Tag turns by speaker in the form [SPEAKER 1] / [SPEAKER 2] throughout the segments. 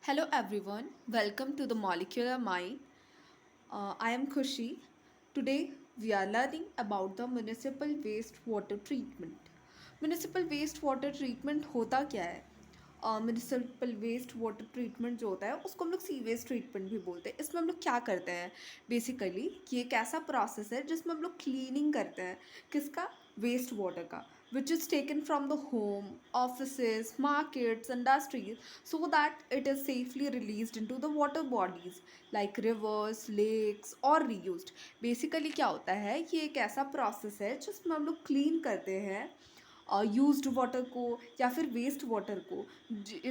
[SPEAKER 1] Hello everyone, welcome to the Molecular Mind. I am Khushi. Today we are learning about the municipal wastewater treatment. Municipal wastewater treatment होता क्या है? Municipal waste water treatment जो होता है उसको हम लोग सीवेज ट्रीटमेंट भी बोलते हैं। इसमें हम लोग क्या करते हैं? बेसिकली ये एक ऐसा प्रोसेस है जिसमें हम लोग क्लीनिंग करते हैं। किसका? वेस्ट वाटर का, which is taken from the home, offices, markets, industries, so that it is safely released into the water bodies like rivers, lakes or reused. Basically क्या होता है, ये एक ऐसा प्रोसेस है जिसमें हम लोग क्लीन करते हैं यूज्ड वाटर को या फिर वेस्ट वाटर को।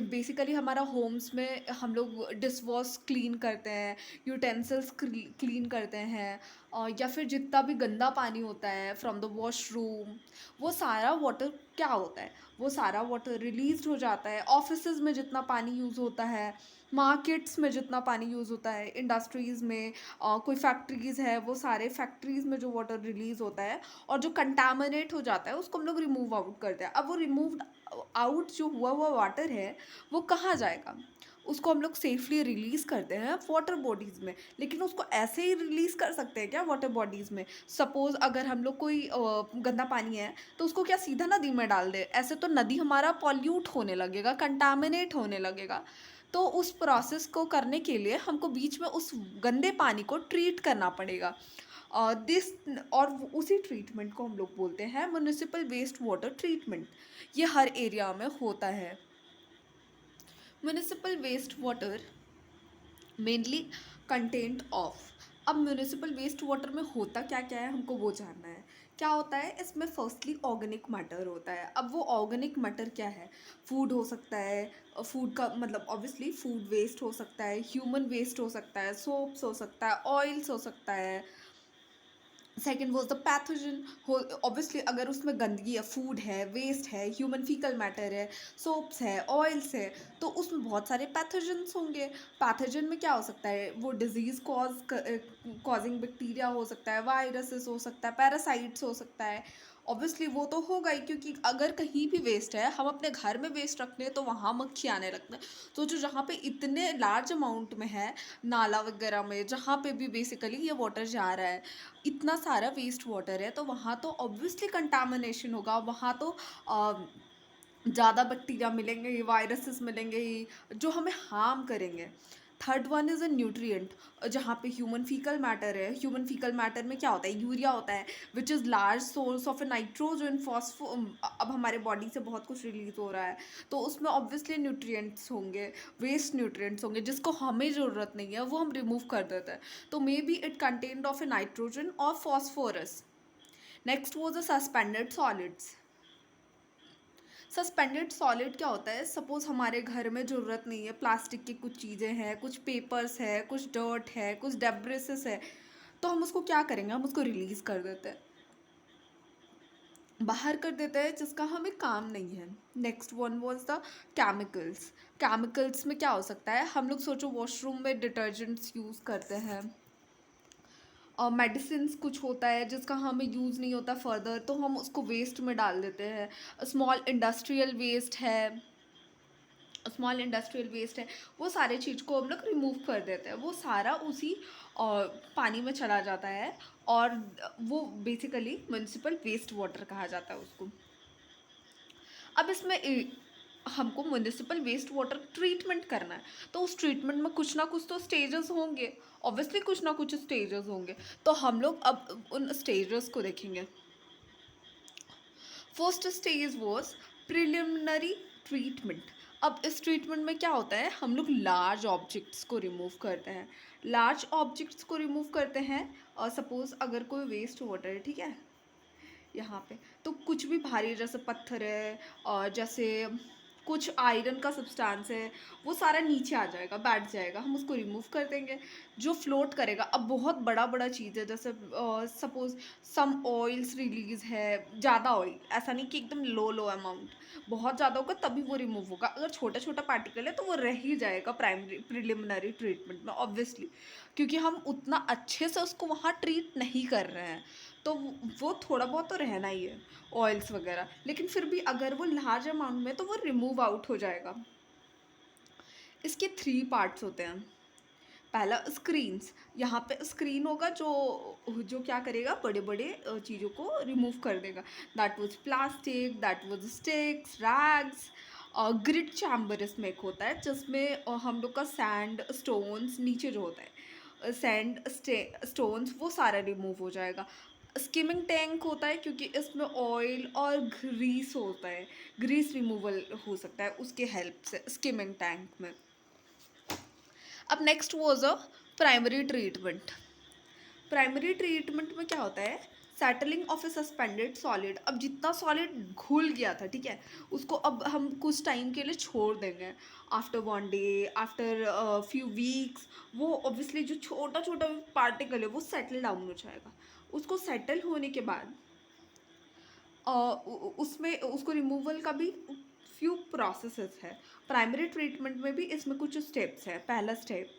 [SPEAKER 1] बेसिकली हमारा होम्स में हम लोग डिश वॉश क्लीन करते हैं, यूटेंसिल्स क्लीन करते हैं, या फिर जितना भी गंदा पानी होता है फ्रॉम द वॉशरूम, वो सारा वाटर क्या होता है, वो सारा वाटर रिलीज हो जाता है। ऑफिसेज में जितना पानी यूज़ होता है, मार्केट्स में जितना पानी यूज़ होता है, इंडस्ट्रीज़ में, कोई फैक्ट्रीज़ है, वो सारे फैक्ट्रीज़ में जो वाटर रिलीज़ होता है और जो कंटामिनेट हो जाता है उसको हम लोग रिमूव आउट करते हैं। अब वो रिमूव आउट जो हुआ हुआ वाटर है वो कहाँ जाएगा? उसको हम लोग सेफली रिलीज़ करते हैं वाटर बॉडीज़ में। लेकिन उसको ऐसे ही रिलीज़ कर सकते हैं क्या वाटर बॉडीज़ में? सपोज़ अगर हम लोग कोई गंदा पानी है तो उसको क्या सीधा नदी में डाल दें? ऐसे तो नदी हमारा पॉल्यूट होने लगेगा, कंटामिनेट होने लगेगा। तो उस प्रोसेस को करने के लिए हमको बीच में उस गंदे पानी को ट्रीट करना पड़ेगा। दिस और उसी ट्रीटमेंट को हम लोग बोलते हैं म्युनिसिपल वेस्ट वाटर ट्रीटमेंट। ये हर एरिया में होता है। Municipal waste water mainly content of. अब म्यूनिसिपल वेस्ट वाटर में होता क्या क्या है हमको वो जानना है। क्या होता है इसमें? फर्स्टली ऑर्गेनिक मैटर होता है। अब वो ऑर्गेनिक मैटर क्या है? फूड हो सकता है, फूड का मतलब ऑब्वियसली फूड वेस्ट हो सकता है, ह्यूमन वेस्ट हो सकता है, सोप्स हो सकता है, ऑयल्स हो सकता है। Second was the pathogen. हो ऑब्वियसली अगर उसमें गंदगी है, फूड है, वेस्ट है, ह्यूमन फीकल मैटर है, सोप्स है, ऑयल्स है, तो उसमें बहुत सारे पैथोजन्स होंगे। पैथोजन में क्या हो सकता है? वो डिजीज कॉजिंग बैक्टीरिया हो सकता है, वायरसेस हो सकता है, पैरासाइट्स हो सकता है। ऑब्वियसली वो तो होगा ही, क्योंकि अगर कहीं भी वेस्ट है, हम अपने घर में वेस्ट रखते हैं तो वहाँ मक्खी आने लगता है। तो जो जहाँ पे इतने लार्ज अमाउंट में है, नाला वगैरह में जहाँ पे भी बेसिकली ये वाटर जा रहा है, इतना सारा वेस्ट वाटर है, तो वहाँ तो ऑब्वियसली कंटामिनेशन होगा। वहाँ तो ज़्यादा बैक्टीरिया मिलेंगे ही, वायरसेस मिलेंगे ही जो हमें हार्म करेंगे। Third one is a nutrient. जहाँ पे ह्यूमन फीकल मैटर है, ह्यूमन फीकल मैटर में क्या होता है? यूरिया होता है, which is large source of A nitrogen phospho. अब हमारे बॉडी से बहुत कुछ रिलीज हो रहा है, तो उसमें ऑब्वियसली न्यूट्रिएंट्स होंगे, वेस्ट न्यूट्रिएंट्स होंगे जिसको हमें ज़रूरत नहीं है, वो हम रिमूव कर देते हैं। तो may be it contained of A nitrogen और फॉस्फोरस। नेक्स्ट वो the suspended solids. Suspended solid क्या होता है? सपोज हमारे घर में ज़रूरत नहीं है, प्लास्टिक की कुछ चीज़ें हैं, कुछ पेपर्स है, कुछ डर्ट है, कुछ डेब्रिसेस है, तो हम उसको क्या करेंगे? हम उसको रिलीज़ कर देते हैं, बाहर कर देते हैं, जिसका हमें काम नहीं है। Next one was the chemicals. Chemicals में क्या हो सकता है? हम लोग सोचो वॉशरूम में डिटर्जेंट्स यूज़ करते हैं, और मेडिसिन्स कुछ होता है जिसका हमें यूज़ नहीं होता फर्दर, तो हम उसको वेस्ट में डाल देते हैं। स्मॉल इंडस्ट्रियल वेस्ट है, स्मॉल इंडस्ट्रियल वेस्ट है, वो सारे चीज़ को हम लोग रिमूव कर देते हैं, वो सारा उसी पानी में चला जाता है। और वो बेसिकली म्यूनिसिपल वेस्ट वाटर कहा जाता है उसको। अब इसमें हमको म्यूनिसिपल वेस्ट वाटर ट्रीटमेंट करना है, तो उस ट्रीटमेंट में कुछ ना कुछ तो स्टेजेस होंगे, ऑब्वियसली कुछ ना कुछ स्टेजेस होंगे। तो हम लोग अब उन स्टेजेस को देखेंगे। First stage was preliminary treatment. अब इस ट्रीटमेंट में क्या होता है? हम लोग लार्ज ऑब्जेक्ट्स को रिमूव करते हैं। लार्ज ऑब्जेक्ट्स को रिमूव करते हैं, और सपोज अगर कोई वेस्ट वाटर है, ठीक है, यहाँ पे तो कुछ भी भारी जैसे पत्थर है, और जैसे कुछ आयरन का सब्सटेंस है, वो सारा नीचे आ जाएगा, बैठ जाएगा, हम उसको रिमूव कर देंगे। जो फ्लोट करेगा, अब बहुत बड़ा बड़ा चीज़ है, जैसे सपोज सम ऑयल्स रिलीज है, ज़्यादा ऑयल, ऐसा नहीं कि एकदम लो लो अमाउंट, बहुत ज़्यादा होगा तभी वो रिमूव होगा। अगर छोटा छोटा पार्टिकल है तो वो रह ही जाएगा प्राइमरी प्रिलिमिनरी ट्रीटमेंट में, ऑब्वियसली, क्योंकि हम उतना अच्छे से उसको वहाँ ट्रीट नहीं कर रहे हैं, तो वो थोड़ा बहुत तो रहना ही है, ऑयल्स वगैरह। लेकिन फिर भी अगर वो लार्ज अमाउंट में, तो वो रिमूव आउट हो जाएगा। इसके 3 पार्ट्स होते हैं। पहला स्क्रीन्स, यहाँ पे स्क्रीन होगा जो जो क्या करेगा, बड़े बड़े चीज़ों को रिमूव कर देगा। That was plastic, that was sticks, rags. Grid chamber इसमें एक होता है जिसमें हम लोग का सैंड स्टोन्स नीचे जो होता है, सैंड स्टोन्स वो सारा रिमूव हो जाएगा। स्किमिंग टैंक होता है क्योंकि इसमें ऑयल और ग्रीस होता है, ग्रीस रिमूवल हो सकता है उसके हेल्प से स्किमिंग टैंक में। अब next was a primary treatment. Primary treatment में क्या होता है, settling of A suspended solid. अब जितना सॉलिड घुल गया था, ठीक है, उसको अब हम कुछ टाइम के लिए छोड़ देंगे। After 1 day, after few weeks, वो ऑब्वियसली जो छोटा छोटा पार्टिकल है वो सेटल डाउन हो जाएगा। उसको सेटल होने के बाद उसमें उसको रिमूवल का भी फ्यू प्रोसेसेस है। प्राइमरी ट्रीटमेंट में भी इसमें कुछ स्टेप्स है। पहला step,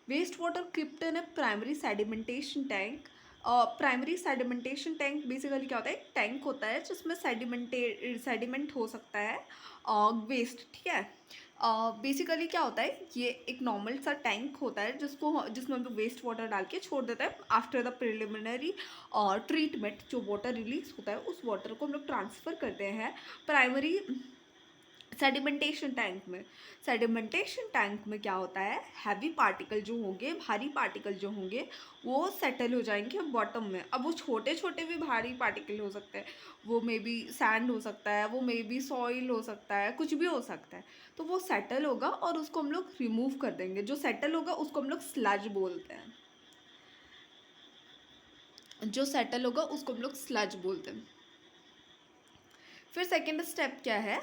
[SPEAKER 1] waste water kept in a primary sedimentation tank. Primary sedimentation tank basically क्या होता है, टैंक होता है जिसमें सेडिमेंट हो सकता है वेस्ट, ठीक है। बेसिकली क्या होता है, ये एक नॉर्मल सा टैंक होता है जिसमें हम लोग वेस्ट वाटर डाल के छोड़ देते हैं। आफ्टर द प्रिलिमिनरी ट्रीटमेंट जो वाटर रिलीज होता है उस वाटर को हम लोग ट्रांसफ़र करते हैं प्राइमरी सेडिमेंटेशन टैंक में। सेडिमेंटेशन टैंक में क्या होता है, हैवी पार्टिकल जो होंगे, भारी पार्टिकल जो होंगे वो सेटल हो जाएंगे बॉटम में। अब वो छोटे छोटे भी भारी पार्टिकल हो सकते हैं, वो मे बी सैंड हो सकता है, वो मे बी सॉइल हो सकता है, कुछ भी हो सकता है। तो वो सेटल होगा और उसको हम लोग रिमूव कर देंगे। जो सेटल होगा उसको हम लोग स्लज बोलते हैं। जो सेटल होगा उसको हम लोग स्लज बोलते हैं। फिर सेकेंड स्टेप क्या है,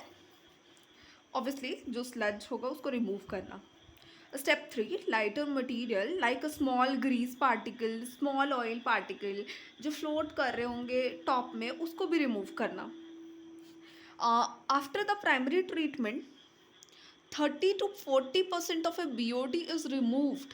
[SPEAKER 1] ऑब्वियसली जो स्लज होगा उसको रिमूव करना। Step 3, lighter material like a small grease particle, small oil particle जो फ्लोट कर रहे होंगे टॉप में, उसको भी रिमूव करना। After the primary treatment 30 to 40% of a BOD is removed.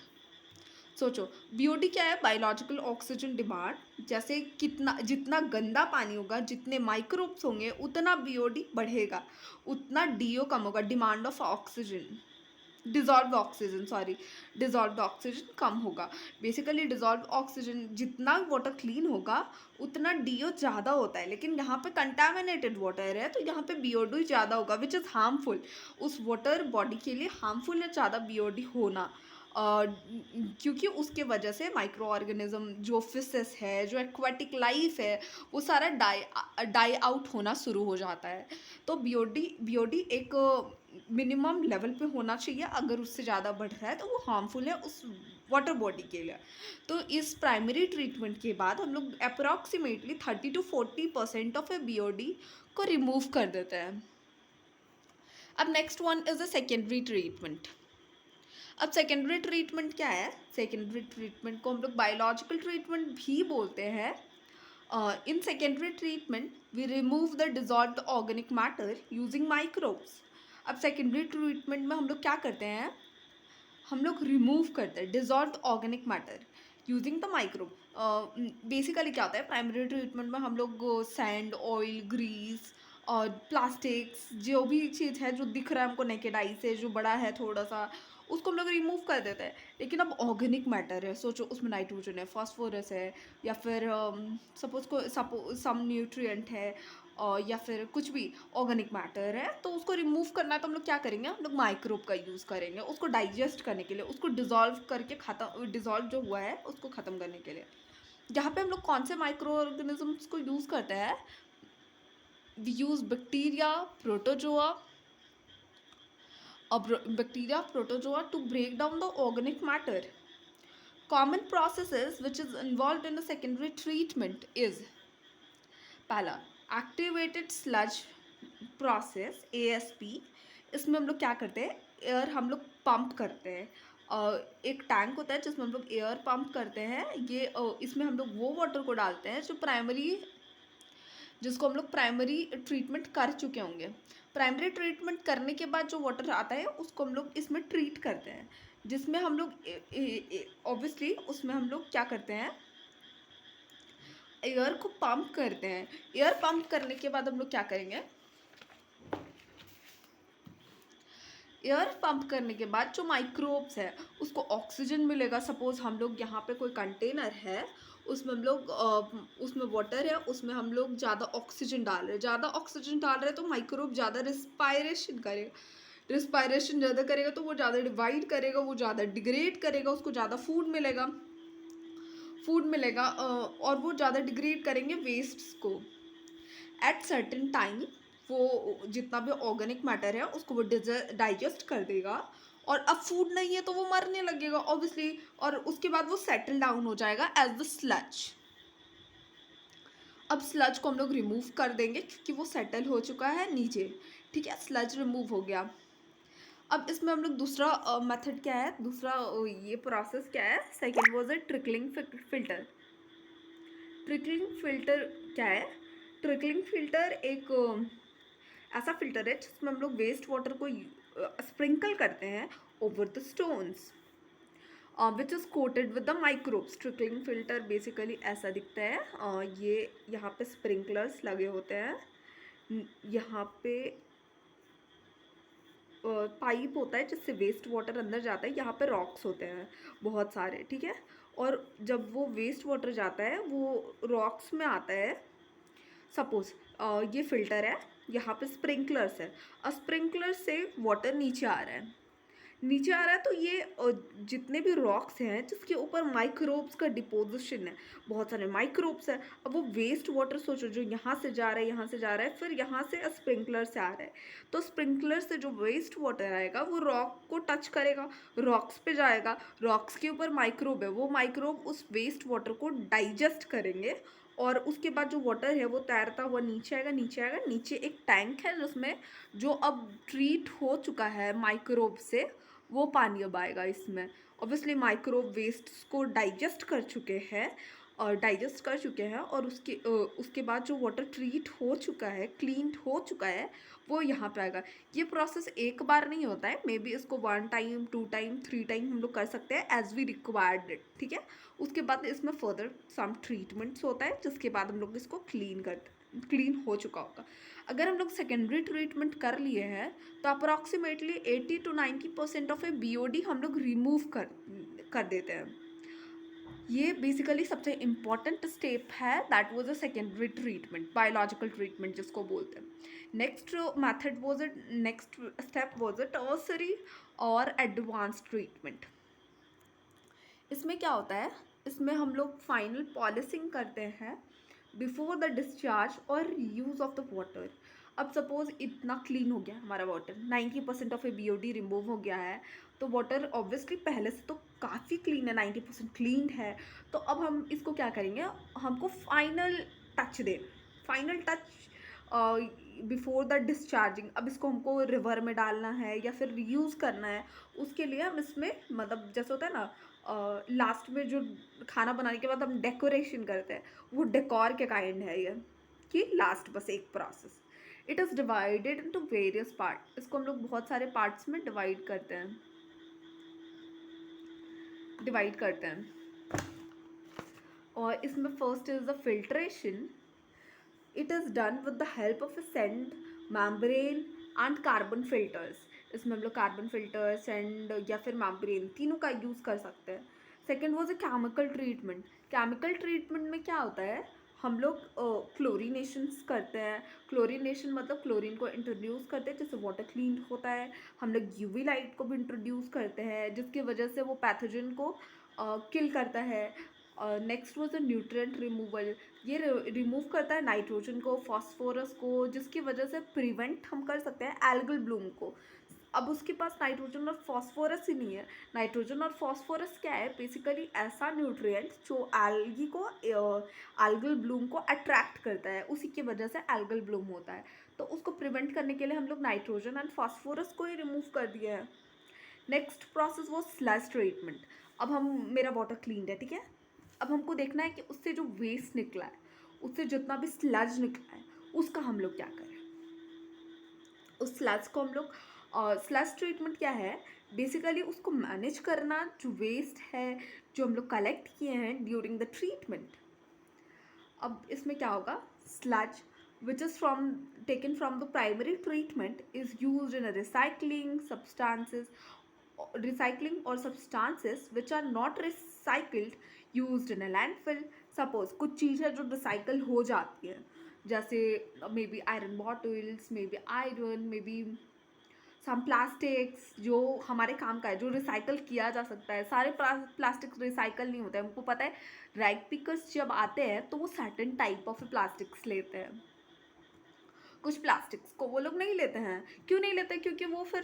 [SPEAKER 1] सोचो, BOD क्या है, बायोलॉजिकल ऑक्सीजन डिमांड। जैसे कितना जितना गंदा पानी होगा, जितने माइक्रोब्स होंगे, उतना BOD बढ़ेगा, उतना DO कम होगा, demand of oxygen, dissolved oxygen, sorry, dissolved oxygen कम होगा। बेसिकली डिजॉल्व ऑक्सीजन जितना वाटर क्लीन होगा उतना DO ज़्यादा होता है, लेकिन यहाँ पे कंटामिनेटेड वाटर है तो यहाँ पे BOD ज़्यादा होगा, विच इज़ हार्मफुल। उस वाटर बॉडी के लिए हार्मफुल है ज़्यादा BOD होना। अ, क्योंकि उसके वजह से माइक्रो ऑर्गेनिज्म जो फिशेस है, जो एक्वाटिक लाइफ है, वो सारा डाई आउट होना शुरू हो जाता है। तो BOD एक मिनिमम लेवल पे होना चाहिए। अगर उससे ज़्यादा बढ़ रहा है तो वो हार्मफुल है उस वाटर बॉडी के लिए। तो इस प्राइमरी ट्रीटमेंट के बाद हम लोग approximately 30 to 40% of a BOD को रिमूव कर देते हैं। अब next one is the secondary treatment. अब सेकेंडरी ट्रीटमेंट क्या है, सेकेंडरी ट्रीटमेंट को हम लोग बायोलॉजिकल ट्रीटमेंट भी बोलते हैं। In secondary treatment we remove the dissolved organic matter using microbes. अब सेकेंडरी ट्रीटमेंट में हम लोग क्या करते हैं, हम लोग रिमूव करते हैं dissolved organic matter using the microbe. Basically क्या होता है, प्राइमरी ट्रीटमेंट में हम लोग सैंड, ऑयल, ग्रीस और प्लास्टिक्स, जो भी चीज़ है जो दिख रहा है हमको नेकेड आई से, जो बड़ा है थोड़ा सा, उसको हम लोग रिमूव कर देते हैं। लेकिन अब ऑर्गेनिक मैटर है, सोचो उसमें नाइट्रोजन है, फास्फोरस है, या फिर सपोज सम न्यूट्रिएंट है, या फिर कुछ भी ऑर्गेनिक मैटर है, तो उसको रिमूव करना है तो हम लोग क्या करेंगे, हम लोग माइक्रोब का यूज़ करेंगे उसको डाइजेस्ट करने के लिए, उसको डिजॉल्व करके ख़त्म, डिजॉल्व जो हुआ है उसको ख़त्म करने के लिए। यहाँ पे हम लोग कौन से माइक्रो ऑर्गेनिजम्स को यूज़ करते हैं, we use bacteria, protozoa, bacteria, protozoa to break down the organic matter. Common processes which is involved in the secondary treatment is पहला, एक्टिवेटेड स्लज प्रोसेस, ASP। इसमें हम लोग क्या करते हैं, एयर हम लोग पंप करते हैं। एक टैंक होता है जिसमें हम लोग एयर पंप करते हैं। ये इसमें हम लोग वो वाटर को डालते हैं जिसको हम लोग प्राइमरी ट्रीटमेंट कर चुके होंगे। प्राइमरी ट्रीटमेंट करने के बाद जो वाटर आता है उसको हम लोग इसमें ट्रीट करते हैं, जिसमें हम लोग ऑब्वियसली उसमें हम लोग क्या करते हैं, एयर को पंप करते हैं। एयर पंप करने के बाद हम लोग क्या करेंगे, एयर पंप करने के बाद जो माइक्रोब्स है उसको ऑक्सीजन मिलेगा। सपोज हम लोग यहाँ पे कोई कंटेनर है, उसमें हम लोग उसमें वाटर है, उसमें हम लोग ज़्यादा ऑक्सीजन डाल रहे हैं, ज़्यादा ऑक्सीजन डाल रहे हैं तो माइक्रोब ज़्यादा रिस्पायरेशन करेगा। रिस्पायरेशन ज़्यादा करेगा तो वो ज़्यादा डिवाइड करेगा, वो ज़्यादा डिग्रेड करेगा, उसको ज़्यादा फूड मिलेगा और वो ज़्यादा डिग्रेड करेंगे वेस्ट्स को। एट सर्टेन टाइम वो जितना भी ऑर्गेनिक मैटर है उसको वो डाइजेस्ट कर देगा, और अब फूड नहीं है तो वो मरने लगेगा ऑब्वियसली, और उसके बाद वो सेटल डाउन हो जाएगा एज द स्लज। अब स्लज को हम लोग रिमूव कर देंगे क्योंकि वो सेटल हो चुका है नीचे। ठीक है, स्लज रिमूव हो गया। अब इसमें हम लोग दूसरा मेथड क्या है, दूसरा ये प्रोसेस क्या है, second was a trickling filter. Trickling filter क्या है? ट्रिकलिंग फिल्टर एक ऐसा फिल्टर है जिसमें हम लोग वेस्ट वाटर को स्प्रिंकल करते हैं over the stones which is coated with the microbes. Trickling filter basically ऐसा दिखता है। ये यहाँ पे स्प्रिंकलर्स लगे होते हैं, यहाँ पे पाइप होता है जिससे वेस्ट वाटर अंदर जाता है, यहाँ पे रॉक्स होते हैं बहुत सारे। ठीक है, और जब वो वेस्ट वाटर जाता है वो रॉक्स में आता है। सपोज ये फिल्टर है, यहाँ पे स्प्रिंकलर्स है, और स्प्रिंकलर से वाटर नीचे आ रहा है। नीचे आ रहा है तो ये जितने भी रॉक्स हैं जिसके ऊपर माइक्रोब्स का डिपोजिशन है, बहुत सारे माइक्रोब्स है। अब वो वेस्ट वाटर सोचो जो यहाँ से जा रहा है, यहाँ से जा रहा है, फिर यहाँ से स्प्रिंकलर से आ रहा है, तो स्प्रिंकलर से जो वेस्ट वाटर आएगा वो रॉक को टच करेगा, रॉक्स पे जाएगा, रॉक्स के ऊपर माइक्रोब है, वो माइक्रोब उस वेस्ट वाटर को डाइजेस्ट करेंगे, और उसके बाद जो वाटर है वो तैरता हुआ नीचे आएगा। नीचे एक टैंक है जिसमें जो अब ट्रीट हो चुका है माइक्रोब से वो पानी अब आएगा इसमें। ऑब्वियसली माइक्रोब वेस्ट को डाइजेस्ट कर चुके हैं, और उसके बाद जो वाटर ट्रीट हो चुका है, क्लीन हो चुका है, वो यहाँ पे आएगा। ये प्रोसेस एक बार नहीं होता है, मे बी इसको 1 टाइम 2 टाइम 3 टाइम हम लोग कर सकते हैं एज वी रिक्वायर्ड इट। ठीक है, उसके बाद इसमें फर्दर सम ट्रीटमेंट्स होता है जिसके बाद हम लोग इसको क्लीन हो चुका होगा। अगर हम लोग सेकेंडरी ट्रीटमेंट कर लिए हैं तो approximately 80 to 90% of A BOD हम लोग रिमूव कर देते हैं। ये बेसिकली सबसे इम्पॉर्टेंट स्टेप है, that was a secondary treatment, biological treatment जिसको बोलते हैं। Next step was a tertiary और एडवांस ट्रीटमेंट। इसमें क्या होता है, इसमें हम लोग फाइनल पॉलिशिंग करते हैं बिफोर द डिस्चार्ज और यूज़ ऑफ द वाटर। अब सपोज इतना क्लीन हो गया हमारा water, 90% of A BOD remove हो गया है, तो वाटर ऑब्वियसली पहले से तो काफ़ी क्लीन है, 90% क्लीन है। तो अब हम इसको क्या करेंगे, हमको final touch before the discharging. अब इसको हमको रिवर में डालना है या फिर यूज़ करना है, उसके लिए हम इसमें मतलब जैसे होता है ना लास्ट में जो खाना बनाने के बाद हम डेकोरेशन करते हैं, वो डेकोर के काइंड है ये, कि लास्ट बस एक process. It is divided into various part. इसको हम लोग बहुत सारे पार्ट्स में डिवाइड करते हैं। और इसमें first is the filtration. It is done with the help of a send membrane and carbon filters. इसमें हम लोग कार्बन फिल्टर, सेंड या फिर मैम्ब्रेन तीनों का यूज़ कर सकते हैं। Second was a chemical treatment. Chemical treatment में क्या होता है, हम लोग क्लोरीनेशंस करते हैं। क्लोरीनेशन मतलब क्लोरीन को इंट्रोड्यूस करते हैं जिससे वाटर क्लीन होता है। हम लोग यूवी लाइट को भी इंट्रोड्यूस करते हैं जिसकी वजह से वो पैथोजन को किल करता है। Next was the nutrient removal. ये रिमूव करता है नाइट्रोजन को, फॉस्फोरस को, जिसकी वजह से प्रिवेंट हम कर सकते हैं एल्गल ब्लूम को। अब उसके पास नाइट्रोजन और फॉस्फोरस ही नहीं है। नाइट्रोजन और फॉस्फोरस क्या है, बेसिकली ऐसा न्यूट्रिएंट जो एल्गी को एल्गल ब्लूम को अट्रैक्ट करता है, उसी की वजह से एल्गल ब्लूम होता है। तो उसको प्रिवेंट करने के लिए हम लोग नाइट्रोजन एंड फॉस्फोरस को ही रिमूव कर दिए हैं। नेक्स्ट प्रोसेस वो स्लज ट्रीटमेंट। अब मेरा वाटर क्लीन है, ठीक है, अब हमको देखना है कि उससे जो वेस्ट निकला है, उससे जितना भी स्लज निकला है, उसका हम लोग क्या करें। उस स्लज को हम लोग स्लज ट्रीटमेंट क्या है, बेसिकली उसको मैनेज करना, जो वेस्ट है जो हम लोग कलेक्ट किए हैं ड्यूरिंग द ट्रीटमेंट। अब इसमें क्या होगा, sludge which is from taken from the primary treatment is used in a recycling or substances which are not recycled used in a landfill. Suppose कुछ चीज़ें जो रिसाइकल हो जाती हैं, जैसे maybe iron bottles, maybe iron, maybe some plastics जो हमारे काम का है, जो रिसाइकल किया जा सकता है। सारे प्लास्टिक्स रिसाइकल नहीं होते हैं, हमको पता है। राइट पिकर्स जब आते हैं तो वो सर्टेन टाइप ऑफ प्लास्टिक्स लेते हैं, कुछ प्लास्टिक्स को वो लोग नहीं लेते हैं। क्यों नहीं लेते? क्योंकि वो फिर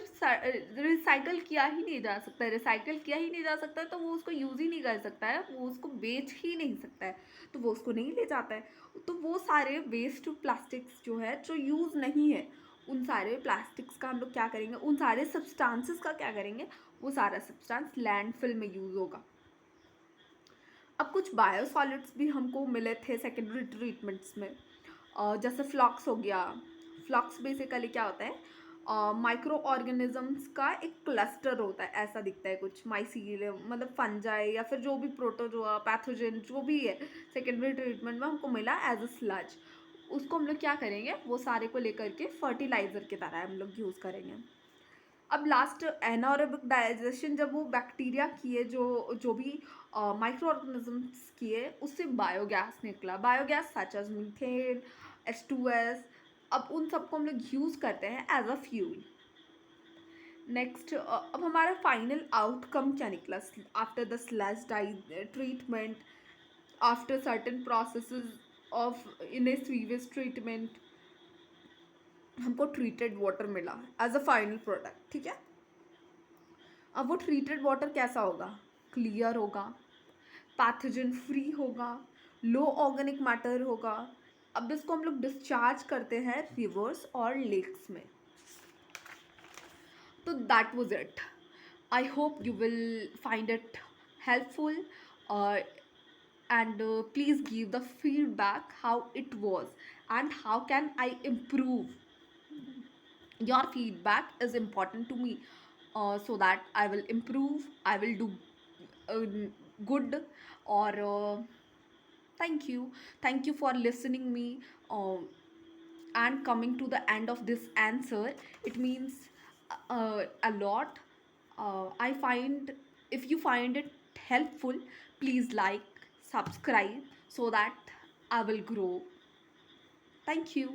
[SPEAKER 1] रिसाइकल किया ही नहीं जा सकता है। रिसाइकल किया ही नहीं जा सकता है तो वो उसको यूज़ ही नहीं कर सकता है, वो उसको बेच ही नहीं सकता है, तो वो उसको नहीं ले जाता है। तो वो सारे वेस्ट प्लास्टिक्स जो है, जो यूज़ नहीं है, उन सारे प्लास्टिक्स का हम लोग क्या करेंगे, उन सारे सब्सटेंसेस का क्या करेंगे, वो सारा सब्सटेंस लैंडफिल में यूज़ होगा। अब कुछ बायोसॉलिड्स भी हमको मिले थे सेकेंडरी ट्रीटमेंट्स में, जैसे फ्लॉक्स हो गया। फ्लॉक्स बेसिकली क्या होता है, माइक्रो ऑर्गेनिजम्स का एक क्लस्टर होता है, ऐसा दिखता है कुछ माइसीलियम, मतलब फंजाई या फिर जो भी प्रोटोजोआ, पैथोजन जो भी है, सेकेंडरी ट्रीटमेंट में हमको मिला एज अ स्लज। उसको हम लोग क्या करेंगे, वो सारे को लेकर के फर्टिलाइजर की तरह हम लोग यूज़ करेंगे। अब लास्ट एनारोबिक डाइजेशन, जब वो बैक्टीरिया किए, जो भी माइक्रो ऑर्गेनिजम्स किए, उससे बायोगैस निकला। Biogas such as methane, H2S। अब उन सबको हम लोग यूज़ करते हैं एज अ फ्यूल। नेक्स्ट, अब हमारा फाइनल आउटकम क्या निकला after the slash treatment, after certain processes of in A sewage treatment, हमको ट्रीटेड वाटर मिला एज अ फाइनल प्रोडक्ट। ठीक है, अब वो ट्रीटेड वाटर कैसा होगा, क्लियर होगा, पैथोजन फ्री होगा, लो ऑर्गेनिक मैटर होगा। अब इसको हम लोग डिस्चार्ज करते हैं रिवर्स और लेक्स में। तो that was it. I hope you will find it helpful, and please give the feedback how it was and how can I improve. Your feedback is important to me, so that I will improve, I will do good. Or thank you for listening me, and coming to the end of this answer. It means a lot. I find, if you find it helpful, please like, subscribe, so that I will grow. Thank you.